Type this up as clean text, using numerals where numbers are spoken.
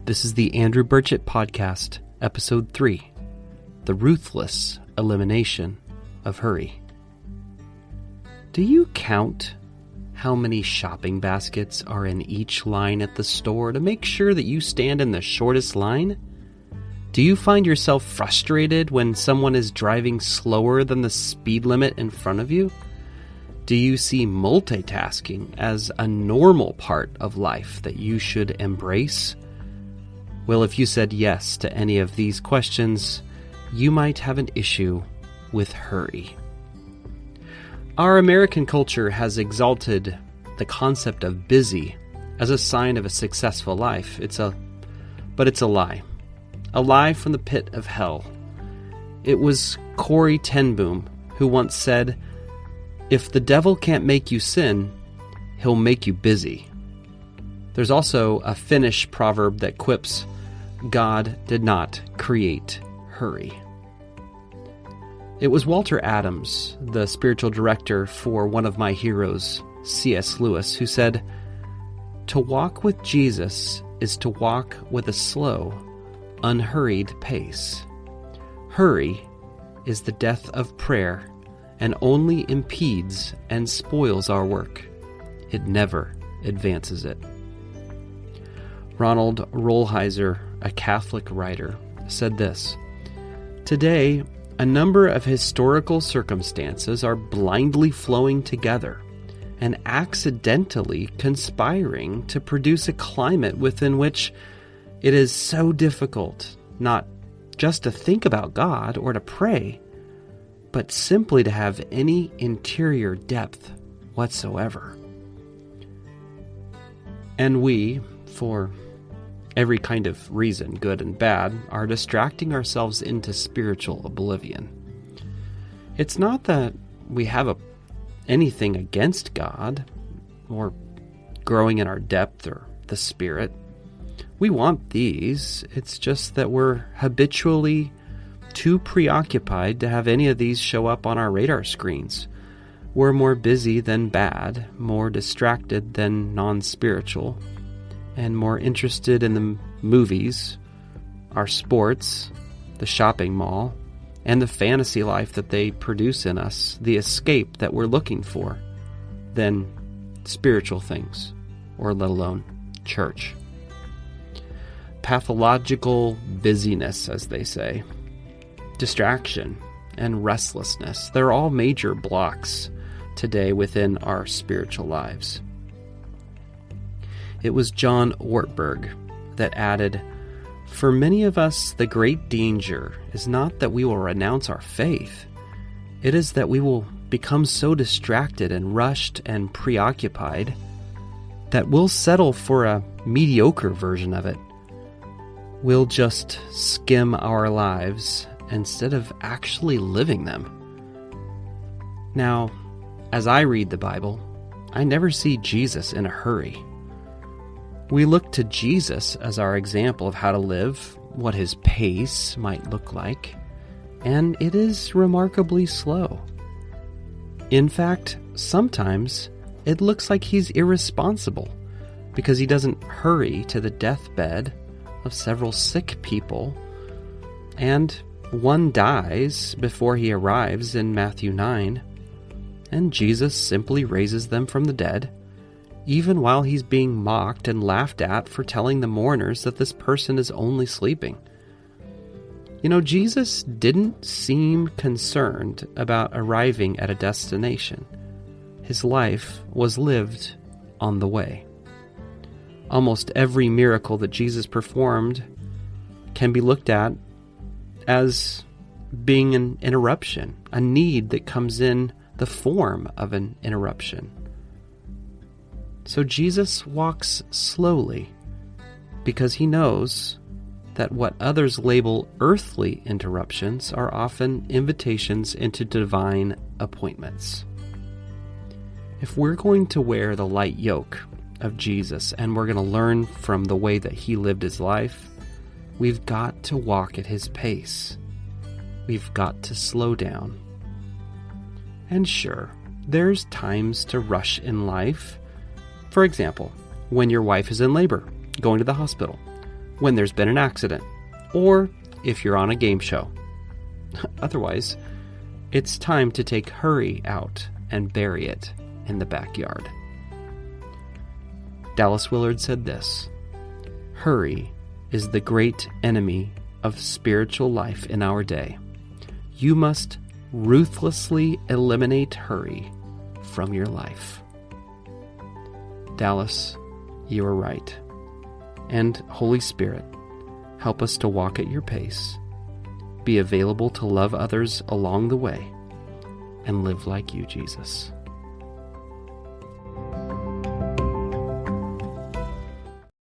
This is the Andrew Burchett Podcast, Episode 3, The Ruthless Elimination of Hurry. Do you count how many shopping baskets are in each line at the store to make sure that you stand in the shortest line? Do you find yourself frustrated when someone is driving slower than the speed limit in front of you? Do you see multitasking as a normal part of life that you should embrace? Well, if you said yes to any of these questions, you might have an issue with hurry. Our American culture has exalted the concept of busy as a sign of a successful life. But it's a lie. A lie from the pit of hell. It was Corrie ten Boom who once said, "If the devil can't make you sin, he'll make you busy." There's also a Finnish proverb that quips, "God did not create hurry." It was Walter Adams, the spiritual director for one of my heroes, C.S. Lewis, who said, "To walk with Jesus is to walk with a slow, unhurried pace. Hurry is the death of prayer and only impedes and spoils our work. It never advances it." Ronald Rolheiser, a Catholic writer, said this, "Today, a number of historical circumstances are blindly flowing together and accidentally conspiring to produce a climate within which it is so difficult not just to think about God or to pray, but simply to have any interior depth whatsoever." And we, for every kind of reason, good and bad, are distracting ourselves into spiritual oblivion. It's not that we have anything against God or growing in our depth or the Spirit. We want these. It's just that we're habitually too preoccupied to have any of these show up on our radar screens. We're more busy than bad, more distracted than non-spiritual, and more interested in the movies, our sports, the shopping mall, and the fantasy life that they produce in us, the escape that we're looking for, than spiritual things, or let alone church. Pathological busyness, as they say, distraction, and restlessness, they're all major blocks today within our spiritual lives. It was John Ortberg that added, "For many of us, the great danger is not that we will renounce our faith. It is that we will become so distracted and rushed and preoccupied that we'll settle for a mediocre version of it. We'll just skim our lives instead of actually living them." Now, as I read the Bible, I never see Jesus in a hurry. We look to Jesus as our example of how to live, what his pace might look like, and it is remarkably slow. In fact, sometimes it looks like he's irresponsible because he doesn't hurry to the deathbed of several sick people, and one dies before he arrives in Matthew 9, and Jesus simply raises them from the dead, even while he's being mocked and laughed at for telling the mourners that this person is only sleeping. You know, Jesus didn't seem concerned about arriving at a destination. His life was lived on the way. Almost every miracle that Jesus performed can be looked at as being an interruption, a need that comes in the form of an interruption. So Jesus walks slowly because he knows that what others label earthly interruptions are often invitations into divine appointments. If we're going to wear the light yoke of Jesus and we're going to learn from the way that he lived his life, we've got to walk at his pace. We've got to slow down. And sure, there's times to rush in life. For example, when your wife is in labor, going to the hospital, when there's been an accident, or if you're on a game show. Otherwise, it's time to take hurry out and bury it in the backyard. Dallas Willard said this: "Hurry is the great enemy of spiritual life in our day. You must ruthlessly eliminate hurry from your life." Dallas, you are right. And Holy Spirit, help us to walk at your pace, be available to love others along the way, and live like you, Jesus.